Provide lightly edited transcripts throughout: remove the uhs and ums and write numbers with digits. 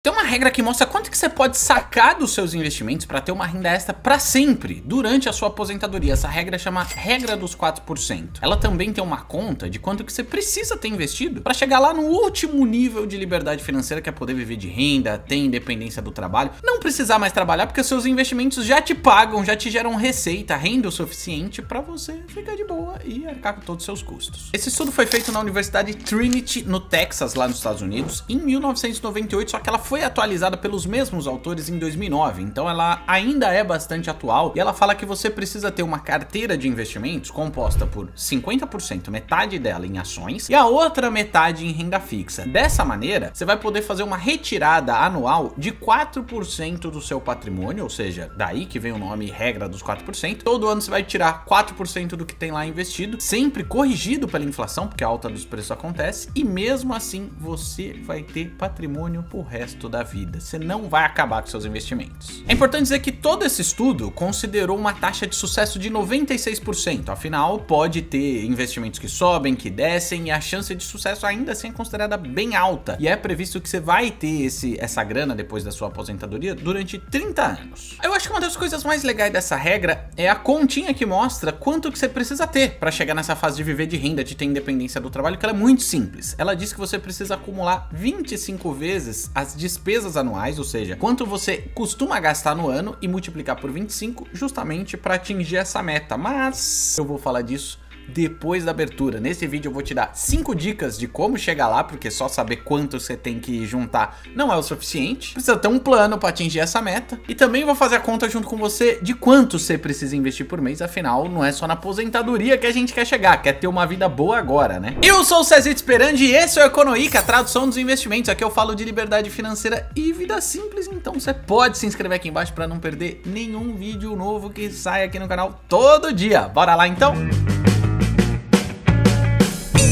Tem uma regra que mostra quanto que você pode sacar dos seus investimentos para ter uma renda extra para sempre, durante a sua aposentadoria. Essa regra chama regra dos 4%. Ela também tem uma conta de quanto que você precisa ter investido para chegar lá no último nível de liberdade financeira, que é poder viver de renda, ter independência do trabalho, não precisar mais trabalhar porque seus investimentos já te pagam, já te geram receita, renda o suficiente para você ficar de boa e arcar com todos os seus custos. Esse estudo foi feito na Universidade Trinity, no Texas, lá nos Estados Unidos, em 1998, só que ela foi atualizada pelos mesmos autores em 2009, então ela ainda é bastante atual e ela fala que você precisa ter uma carteira de investimentos composta por 50%, metade dela em ações e a outra metade em renda fixa. Dessa maneira, você vai poder fazer uma retirada anual de 4% do seu patrimônio, ou seja, daí que vem o nome regra dos 4%. Todo ano você vai tirar 4% do que tem lá investido, sempre corrigido pela inflação, porque a alta dos preços acontece, e mesmo assim você vai ter patrimônio pro resto da vida. Você não vai acabar com seus investimentos. É importante dizer que todo esse estudo considerou uma taxa de sucesso de 96%. Afinal, pode ter investimentos que sobem, que descem, e a chance de sucesso ainda assim é considerada bem alta. E é previsto que você vai ter essa grana depois da sua aposentadoria durante 30 anos. Eu acho que uma das coisas mais legais dessa regra é a continha que mostra quanto que você precisa ter para chegar nessa fase de viver de renda, de ter independência do trabalho, que ela é muito simples. Ela diz que você precisa acumular 25 vezes as despesas anuais, ou seja, quanto você costuma gastar no ano, e multiplicar por 25 justamente para atingir essa meta. Mas eu vou falar disso depois da abertura. Nesse vídeo eu vou te dar 5 dicas de como chegar lá, porque só saber quanto você tem que juntar não é o suficiente. Precisa ter um plano para atingir essa meta. E também vou fazer a conta junto com você de quanto você precisa investir por mês. Afinal, não é só na aposentadoria que a gente quer chegar, quer ter uma vida boa agora, né? Eu sou o Cezito Sperandi e esse é o Economica, a tradução dos investimentos. Aqui eu falo de liberdade financeira e vida simples, então você pode se inscrever aqui embaixo para não perder nenhum vídeo novo que sai aqui no canal todo dia. Bora lá então?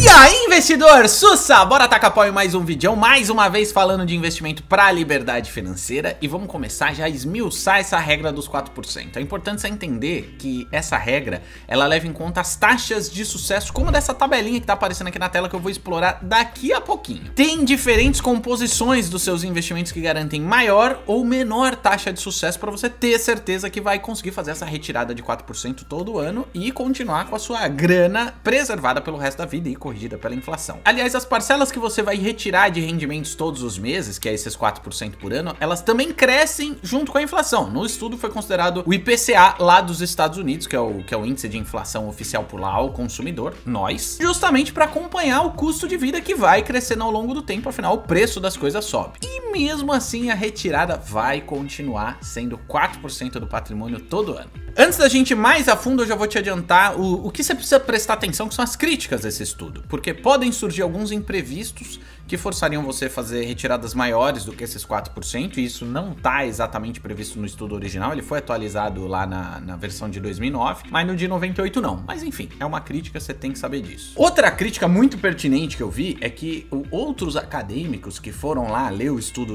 E aí, investidor, sussa! Bora tacar pau em mais um vídeo, mais uma vez falando de investimento para liberdade financeira, e vamos começar já a esmiuçar essa regra dos 4%. É importante você entender que essa regra, ela leva em conta as taxas de sucesso, como dessa tabelinha que tá aparecendo aqui na tela, que eu vou explorar daqui a pouquinho. Tem diferentes composições dos seus investimentos que garantem maior ou menor taxa de sucesso para você ter certeza que vai conseguir fazer essa retirada de 4% todo ano e continuar com a sua grana preservada pelo resto da vida e corrigida pela inflação. Aliás, as parcelas que você vai retirar de rendimentos todos os meses, que é esses 4% por ano, elas também crescem junto com a inflação. No estudo foi considerado o IPCA lá dos Estados Unidos, que é o índice de inflação oficial por lá ao consumidor, nós, justamente para acompanhar o custo de vida que vai crescendo ao longo do tempo, afinal o preço das coisas sobe. E mesmo assim a retirada vai continuar sendo 4% do patrimônio todo ano. Antes da gente ir mais a fundo, eu já vou te adiantar o que você precisa prestar atenção, que são as críticas desse estudo, porque podem surgir alguns imprevistos que forçariam você a fazer retiradas maiores do que esses 4%, e isso não está exatamente previsto no estudo original, ele foi atualizado lá na versão de 2009, mas no de 98 não. Mas enfim, é uma crítica, você tem que saber disso. Outra crítica muito pertinente que eu vi é que outros acadêmicos que foram lá ler o estudo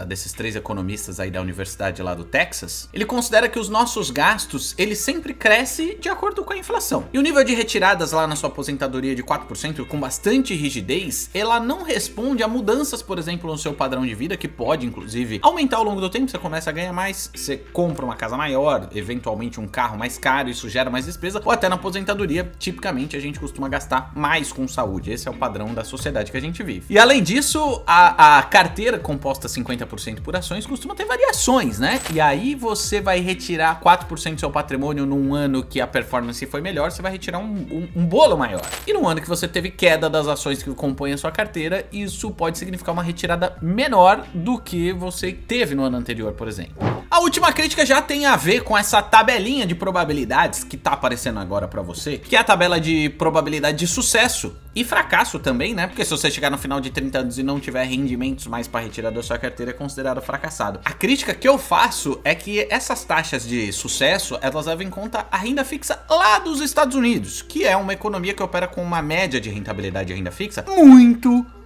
desses 3 economistas aí da universidade lá do Texas, ele considera que os nossos gastos, ele sempre cresce de acordo com a inflação. E o nível de retiradas lá na sua aposentadoria de 4%, com bastante rigidez, ela não responde a mudanças, por exemplo, no seu padrão de vida, que pode, inclusive, aumentar ao longo do tempo. Você começa a ganhar mais, você compra uma casa maior, eventualmente um carro mais caro, isso gera mais despesa, ou até na aposentadoria, tipicamente, a gente costuma gastar mais com saúde. Esse é o padrão da sociedade que a gente vive. E além disso, a carteira composta 50% por ações costuma ter variações, né? E aí você vai retirar 4% do seu patrimônio num ano que a performance foi melhor, você vai retirar um bolo maior. E num ano que você teve queda das ações que compõem a sua carteira, isso pode significar uma retirada menor do que você teve no ano anterior, por exemplo. A última crítica já tem a ver com essa tabelinha de probabilidades que tá aparecendo agora pra você, que é a tabela de probabilidade de sucesso e fracasso também, né? Porque se você chegar no final de 30 anos e não tiver rendimentos mais para retirar da sua carteira, é considerado fracassado. A crítica que eu faço é que essas taxas de sucesso, elas levam em conta a renda fixa lá dos Estados Unidos, que é uma economia que opera com uma média de rentabilidade de renda fixa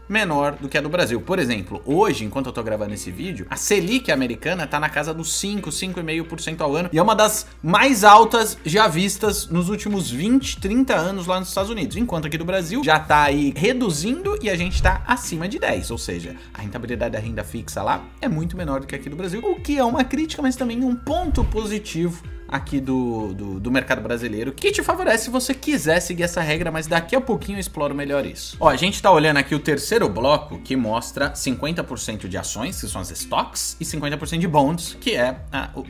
menor do que a do Brasil. Por exemplo, hoje, enquanto eu tô gravando esse vídeo, a Selic americana tá na casa dos 5,5% ao ano, e é uma das mais altas já vistas nos últimos 20, 30 anos lá nos Estados Unidos, enquanto aqui do Brasil já tá aí reduzindo e a gente tá acima de 10, ou seja, a rentabilidade da renda fixa lá é muito menor do que aqui do Brasil, o que é uma crítica, mas também um ponto positivo aqui do mercado brasileiro, que te favorece se você quiser seguir essa regra, mas daqui a pouquinho eu exploro melhor isso. Ó, a gente tá olhando aqui o terceiro bloco, que mostra 50% de ações, que são as stocks, e 50% de bonds, que é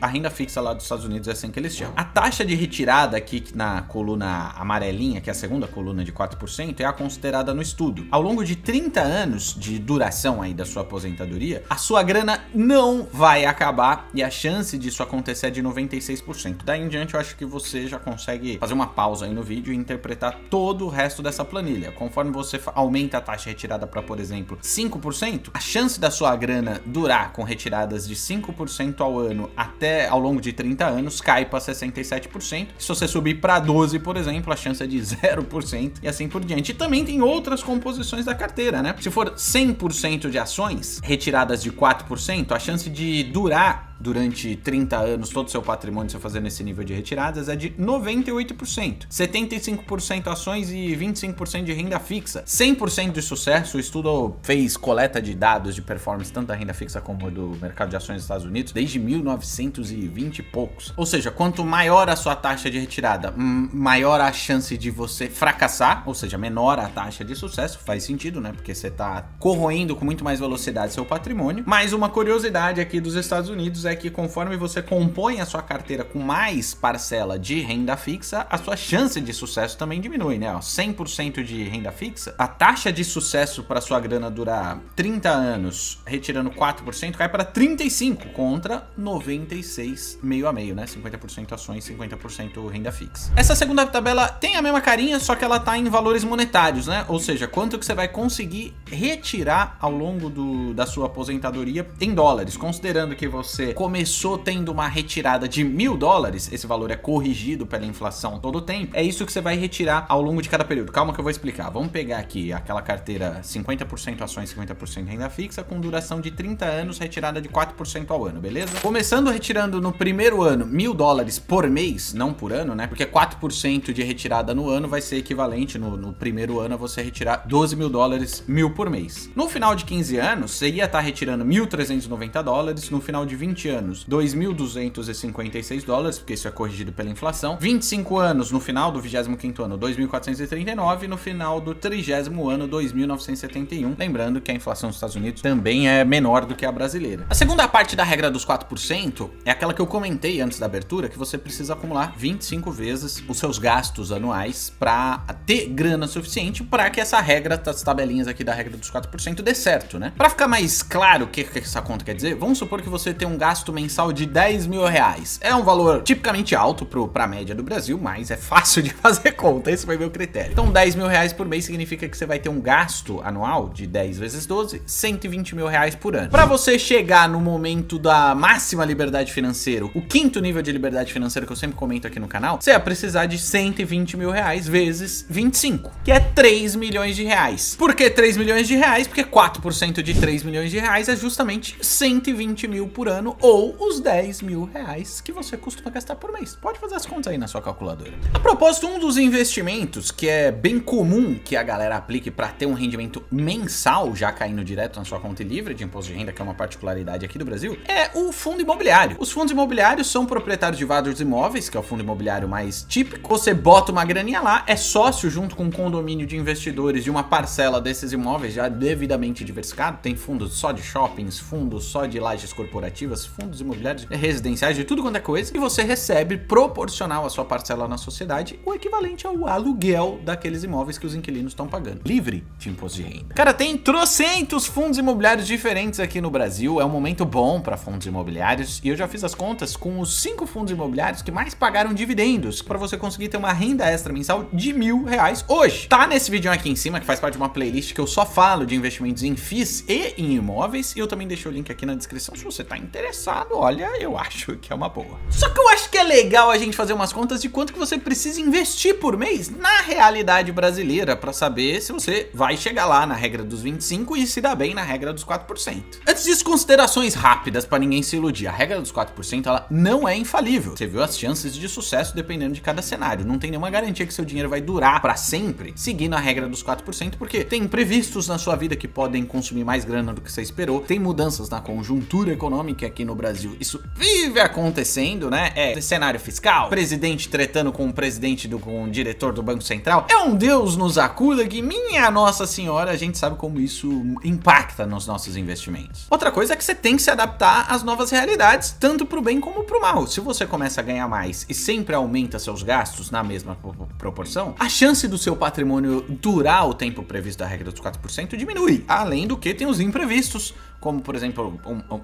a renda fixa lá dos Estados Unidos, é assim que eles chamam. A taxa de retirada aqui na coluna amarelinha, que é a segunda coluna de 4%, é a considerada no estudo. Ao longo de 30 anos de duração aí da sua aposentadoria, a sua grana não vai acabar e a chance disso acontecer é de 96%. Daí em diante eu acho que você já consegue fazer uma pausa aí no vídeo e interpretar todo o resto dessa planilha. Conforme você aumenta a taxa de retirada para, por exemplo, 5%, a chance da sua grana durar com retiradas de 5% ao ano até ao longo de 30 anos cai para 67%. Se você subir para 12%, por exemplo, a chance é de 0% e assim por diante. E também tem outras composições da carteira, né? Se for 100% de ações retiradas de 4%, a chance de durar durante 30 anos todo o seu patrimônio você fazendo esse nível de retiradas é de 98%. 75% ações e 25% de renda fixa. 100% de sucesso. O estudo fez coleta de dados de performance tanto da renda fixa como do mercado de ações dos Estados Unidos desde 1920 e poucos. Ou seja, quanto maior a sua taxa de retirada, maior a chance de você fracassar, ou seja, menor a taxa de sucesso. Faz sentido, né? Porque você tá corroendo com muito mais velocidade seu patrimônio. Mas uma curiosidade aqui dos Estados Unidos é que conforme você compõe a sua carteira com mais parcela de renda fixa, a sua chance de sucesso também diminui, né? 100% de renda fixa, a taxa de sucesso para sua grana durar 30 anos, retirando 4%, cai para 35% contra 96 meio a meio, né? 50% ações, 50% renda fixa. Essa segunda tabela tem a mesma carinha, só que ela tá em valores monetários, né? Ou seja, quanto que você vai conseguir retirar ao longo da sua aposentadoria em dólares, considerando que você começou tendo uma retirada de $1.000, esse valor é corrigido pela inflação todo o tempo, é isso que você vai retirar ao longo de cada período. Calma que eu vou explicar. Vamos pegar aqui aquela carteira 50% ações, 50% renda fixa, com duração de 30 anos, retirada de 4% ao ano, beleza? Começando retirando no primeiro ano $1.000 por mês, não por ano, né? Porque 4% de retirada no ano vai ser equivalente no primeiro ano a você retirar $12.000, $1.000 por mês. No final de 15 anos, você ia estar retirando $1.390, no final de 20 anos, $2.256, porque isso é corrigido pela inflação. 25 anos, no final do 25º ano, 2.439, e no final do 30º ano, 2.971. Lembrando que a inflação dos Estados Unidos também é menor do que a brasileira. A segunda parte da regra dos 4% é aquela que eu comentei antes da abertura, que você precisa acumular 25 vezes os seus gastos anuais para ter grana suficiente para que essa regra, das tabelinhas aqui da regra dos 4% dê certo, né? Para ficar mais claro o que essa conta quer dizer, vamos supor que você tem um gasto mensal de R$10.000. É um valor tipicamente alto para a média do Brasil, mas é fácil de fazer conta, esse foi meu critério. Então R$10.000 por mês significa que você vai ter um gasto anual de 10 vezes 12, R$120.000 por ano. Para você chegar no momento da máxima liberdade financeira, o quinto nível de liberdade financeira que eu sempre comento aqui no canal, você vai precisar de R$120.000 vezes 25, que é R$3 milhões. Por que R$3 milhões? Porque 4% de R$3 milhões é justamente 120 mil por ano, ou os R$10.000 que você costuma gastar por mês. Pode fazer as contas aí na sua calculadora. A propósito, um dos investimentos que é bem comum que a galera aplique para ter um rendimento mensal, já caindo direto na sua conta livre de imposto de renda, que é uma particularidade aqui do Brasil, é o fundo imobiliário. Os fundos imobiliários são proprietários de vários imóveis, que é o fundo imobiliário mais típico. Você bota uma graninha lá, é sócio junto com um condomínio de investidores de uma parcela desses imóveis já devidamente diversificado. Tem fundos só de shoppings, fundos só de lajes corporativas, fundos imobiliários residenciais, de tudo quanto é coisa, e você recebe, proporcional à sua parcela na sociedade, o equivalente ao aluguel daqueles imóveis que os inquilinos estão pagando, livre de imposto de renda. Cara, tem trocentos fundos imobiliários diferentes aqui no Brasil, é um momento bom para fundos imobiliários, e eu já fiz as contas com os 5 fundos imobiliários que mais pagaram dividendos, para você conseguir ter uma renda extra mensal de R$1.000 hoje. Tá nesse vídeo aqui em cima, que faz parte de uma playlist que eu só falo de investimentos em FIIs e em imóveis, e eu também deixo o link aqui na descrição se você tá interessado forçado, olha, eu acho que é uma boa. Só que eu acho que é legal a gente fazer umas contas de quanto que você precisa investir por mês na realidade brasileira para saber se você vai chegar lá na regra dos 25 e se dá bem na regra dos 4%. Antes disso, considerações rápidas para ninguém se iludir. A regra dos 4% ela não é infalível. Você viu as chances de sucesso dependendo de cada cenário. Não tem nenhuma garantia que seu dinheiro vai durar para sempre seguindo a regra dos 4%, porque tem imprevistos na sua vida que podem consumir mais grana do que você esperou. Tem mudanças na conjuntura econômica aqui no Brasil. Isso vive acontecendo, né? É cenário fiscal, presidente tretando com o presidente com o diretor do Banco Central. É um Deus nos acuda que, minha Nossa Senhora, a gente sabe como isso impacta nos nossos investimentos. Outra coisa é que você tem que se adaptar às novas realidades, tanto pro bem como pro mal. Se você começa a ganhar mais e sempre aumenta seus gastos na mesma proporção, a chance do seu patrimônio durar o tempo previsto da regra dos 4% diminui. Além do que tem os imprevistos, como por exemplo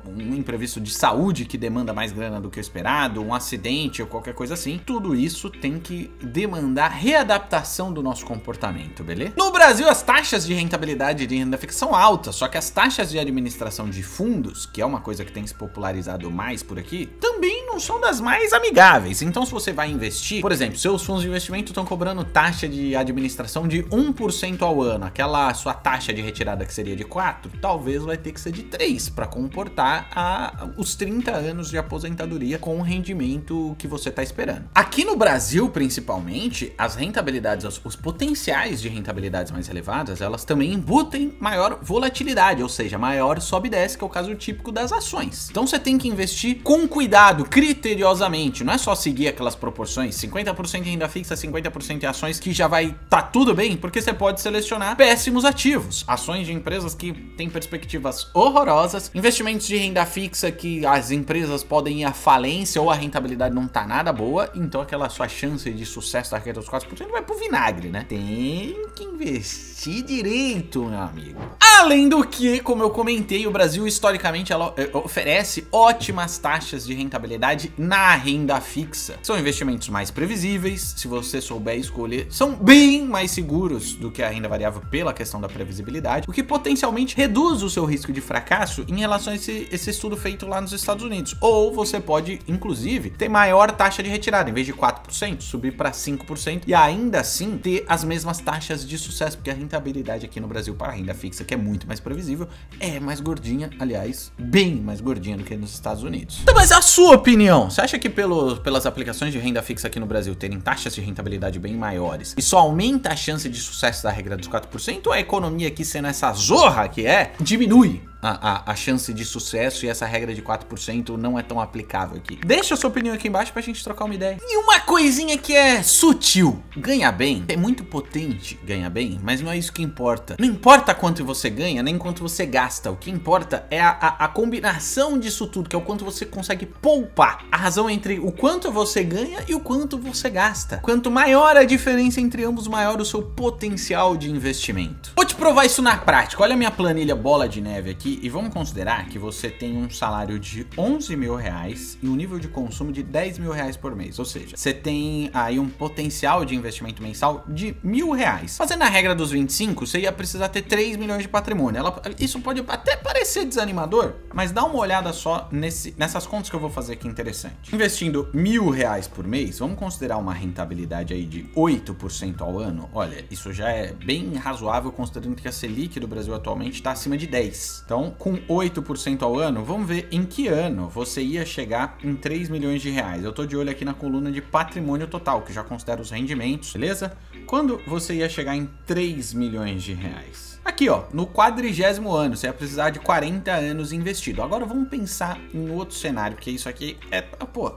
um imprevisto de saúde que demanda mais grana do que o esperado, um acidente ou qualquer coisa assim. Tudo isso tem que demandar readaptação do nosso comportamento, beleza? No Brasil, as taxas de rentabilidade de renda fixa são altas, só que as taxas de administração de fundos, que é uma coisa que tem se popularizado mais por aqui, também não são das mais amigáveis. Então, se você vai investir, por exemplo, seus fundos de investimento estão cobrando taxa de administração de 1% ao ano, aquela sua taxa de retirada que seria de 4%, talvez vai ter que ser de 3% para comportar os 30 anos de aposentadoria com o rendimento que você está esperando. Aqui no Brasil, principalmente, as rentabilidades, os potenciais de rentabilidades mais elevadas, elas também embutem maior volatilidade, ou seja, maior sobe e desce, que é o caso típico das ações. Então você tem que investir com cuidado, criteriosamente, não é só seguir aquelas proporções, 50% em renda fixa, 50% em ações, que já vai tá tudo bem, porque você pode selecionar péssimos ativos, ações de empresas que têm perspectivas horrorosas, investimentos de renda fixa que as empresas podem ir à falência ou a rentabilidade não tá nada boa, então aquela sua chance de sucesso da regra dos 4% vai pro vinagre, né? Tem que investir direito, meu amigo. Além do que, como eu comentei, o Brasil historicamente ela oferece ótimas taxas de rentabilidade na renda fixa. São investimentos mais previsíveis, se você souber escolher, são bem mais seguros do que a renda variável pela questão da previsibilidade, o que potencialmente reduz o seu risco de fracasso em relação a esse estudo feito lá nos Estados Unidos. Ou você pode, inclusive, ter maior taxa de retirada, em vez de 4%, subir para 5% e ainda assim ter as mesmas taxas de sucesso, porque a rentabilidade aqui no Brasil para a renda fixa, que é muito mais previsível, é mais gordinha, aliás, bem mais gordinha do que nos Estados Unidos. Então, mas a sua opinião, você acha que pelas aplicações de renda fixa aqui no Brasil terem taxas de rentabilidade bem maiores, isso aumenta a chance de sucesso da regra dos 4%, ou a economia aqui sendo essa zorra que diminui a chance de sucesso e essa regra de 4% não é tão aplicável aqui? Deixa a sua opinião aqui embaixo pra gente trocar uma ideia. E uma coisinha que é sutil, ganha bem, é muito potente ganha bem, mas não é isso que importa. Não importa quanto você ganha, nem quanto você gasta, o que importa é a combinação disso tudo, que é o quanto você consegue poupar. A razão entre o quanto você ganha e o quanto você gasta. Quanto maior a diferença entre ambos, maior o seu potencial de investimento. Vou te provar isso na prática. Olha a minha planilha bola de neve aqui. E vamos considerar que você tem um salário de 11 mil reais e um nível de consumo de 10 mil reais por mês. Ou seja, você tem aí um potencial de investimento mensal de R$1.000. Fazendo a regra dos 25, você ia precisar ter 3 milhões de patrimônio. Isso pode até parecer desanimador, mas dá uma olhada só nessas contas que eu vou fazer aqui interessante. Investindo R$1.000 por mês, vamos considerar uma rentabilidade aí de 8% ao ano. Olha, isso já é bem razoável, considerando que a Selic do Brasil atualmente está acima de 10%. Então, com 8% ao ano, vamos ver em que ano você ia chegar em 3 milhões de reais. Eu tô de olho aqui na coluna de patrimônio total, que já considera os rendimentos, beleza? Quando você ia chegar em 3 milhões de reais? Aqui, ó, no 40º ano, você ia precisar de 40 anos investido. Agora vamos pensar em outro cenário, porque isso aqui é,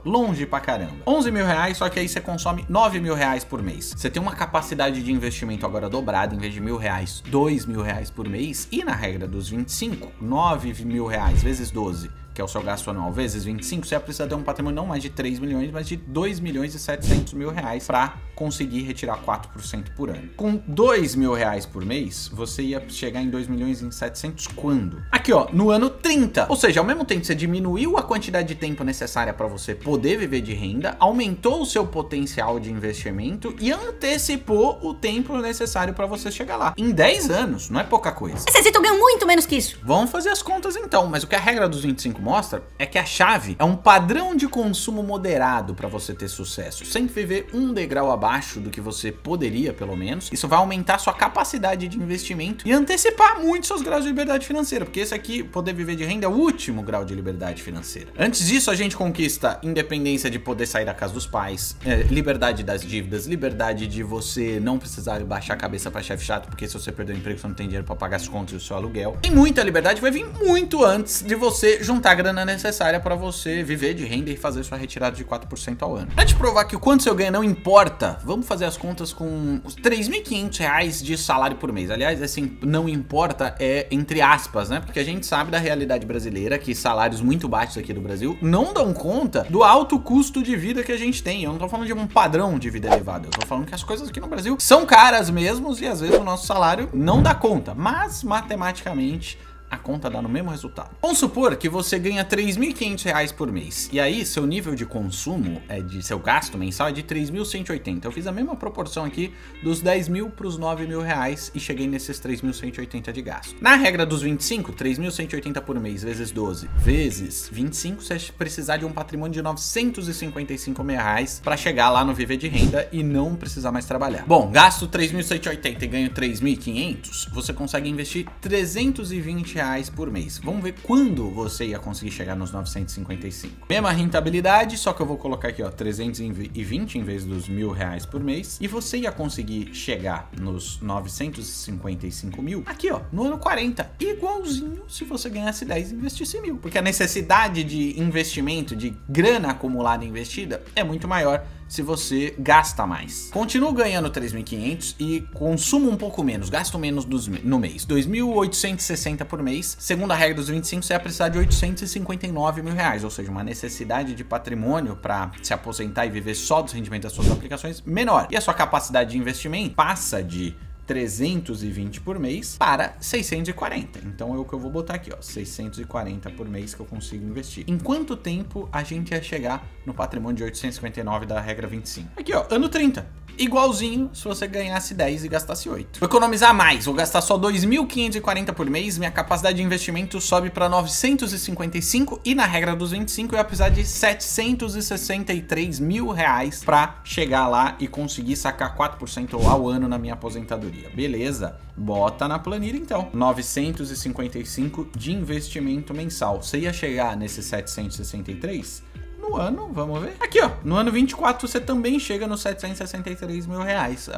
longe pra caramba. 11 mil reais, só que aí você consome 9 mil reais por mês. Você tem uma capacidade de investimento agora dobrada, em vez de R$1.000, 2 mil reais por mês. E na regra dos 25, 9 mil reais vezes 12, que é o seu gasto anual, vezes 25, você vai precisar ter um patrimônio não mais de 3 milhões, mas de 2 milhões e 700 mil reais para conseguir retirar 4% por ano. Com 2 mil reais por mês, você ia chegar em 2 milhões e 700 quando? Aqui, ó, no ano 30. Ou seja, ao mesmo tempo que você diminuiu a quantidade de tempo necessária para você poder viver de renda, aumentou o seu potencial de investimento e antecipou o tempo necessário para você chegar lá. Em 10 anos, não é pouca coisa. Vocês estão ganhando muito menos que isso. Vamos fazer as contas então, mas o que a regra dos 25 mostra é que a chave é um padrão de consumo moderado para você ter sucesso. Sempre viver um degrau abaixo do que você poderia, pelo menos. Isso vai aumentar sua capacidade de investimento e antecipar muito seus graus de liberdade financeira, porque esse aqui, poder viver de renda, é o último grau de liberdade financeira. Antes disso, a gente conquista independência de poder sair da casa dos pais, liberdade das dívidas, liberdade de você não precisar baixar a cabeça para chefe chato, porque se você perder o emprego, você não tem dinheiro para pagar as contas e o seu aluguel. Tem muita liberdade, vai vir muito antes de você juntar a grana necessária para você viver de renda e fazer sua retirada de 4% ao ano. Pra te provar que o quanto seu ganho não importa, vamos fazer as contas com os R$3.500 de salário por mês. Aliás, assim, não importa é entre aspas, né? Porque a gente sabe da realidade brasileira que salários muito baixos aqui do Brasil não dão conta do alto custo de vida que a gente tem. Eu não tô falando de um padrão de vida elevado, eu tô falando que as coisas aqui no Brasil são caras mesmo e às vezes o nosso salário não dá conta, mas matematicamente a conta dá no mesmo resultado. Vamos supor que você ganha R$3.500 por mês. E aí, seu nível de consumo, de seu gasto mensal é de 3.180. Eu fiz a mesma proporção aqui dos 10 mil para os 9 mil reais e cheguei nesses 3.180 de gasto. Na regra dos 25, 3.180 por mês vezes 12 vezes 25, você precisar de um patrimônio de 955 mil reais para chegar lá no viver de renda e não precisar mais trabalhar. Bom, gasto 3.180 e ganho 3.500, você consegue investir 320 reais por mês. Vamos ver quando você ia conseguir chegar nos 955. Mesma rentabilidade, só que eu vou colocar aqui, ó, 320 em vez dos R$1.000 por mês. E você ia conseguir chegar nos 955 mil aqui, ó, no ano 40. Igualzinho se você ganhasse 10 e investisse 1.000. Porque a necessidade de investimento, de grana acumulada e investida, é muito maior se você gasta mais. Continuo ganhando 3.500 e consumo um pouco menos, gasto menos no mês. 2.860 por mês. Segundo a regra dos 25, você vai precisar de 859 mil reais, ou seja, uma necessidade de patrimônio para se aposentar e viver só dos rendimentos das suas aplicações menor. E a sua capacidade de investimento passa de 320 por mês para 640. Então é o que eu vou botar aqui, ó, 640 por mês que eu consigo investir. Em quanto tempo a gente ia chegar no patrimônio de 859 da regra 25? Aqui, ó, ano 30. Igualzinho se você ganhasse 10 e gastasse 8. Vou economizar mais, vou gastar só 2.540 por mês, minha capacidade de investimento sobe para 955 e na regra dos 25 eu ia precisar de 763 mil reais para chegar lá e conseguir sacar 4% ao ano na minha aposentadoria. Beleza, bota na planilha então. 955 de investimento mensal. Você ia chegar nesses 763? No ano, vamos ver. Aqui, ó, no ano 24 você também chega nos 763 mil reais.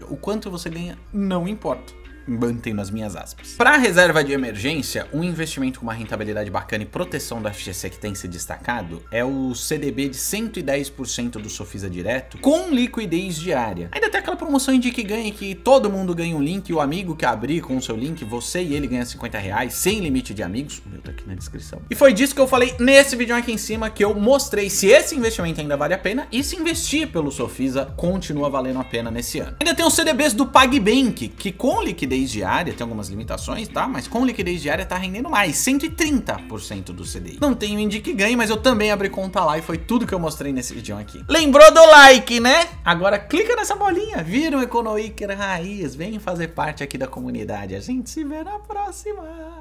O quanto você ganha não importa. Mantendo as minhas aspas. Para reserva de emergência, um investimento com uma rentabilidade bacana e proteção da FGC que tem se destacado é o CDB de 110% do Sofisa Direto com liquidez diária. Ainda tem aquela promoção Indique Ganhe que todo mundo ganha um link e o amigo que abrir com o seu link, você e ele ganha 50 reais sem limite de amigos. O meu tá aqui na descrição. E foi disso que eu falei nesse vídeo aqui em cima, que eu mostrei se esse investimento ainda vale a pena e se investir pelo Sofisa continua valendo a pena nesse ano. Ainda tem os CDBs do PagBank, que com liquidez diária, tem algumas limitações, tá? Mas com liquidez diária tá rendendo mais, 130% do CDI. Não tenho o Indique Ganhe, mas eu também abri conta lá e foi tudo que eu mostrei nesse vídeo aqui. Lembrou do like, né? Agora clica nessa bolinha, vira um Econoiker raiz, vem fazer parte aqui da comunidade. A gente se vê na próxima.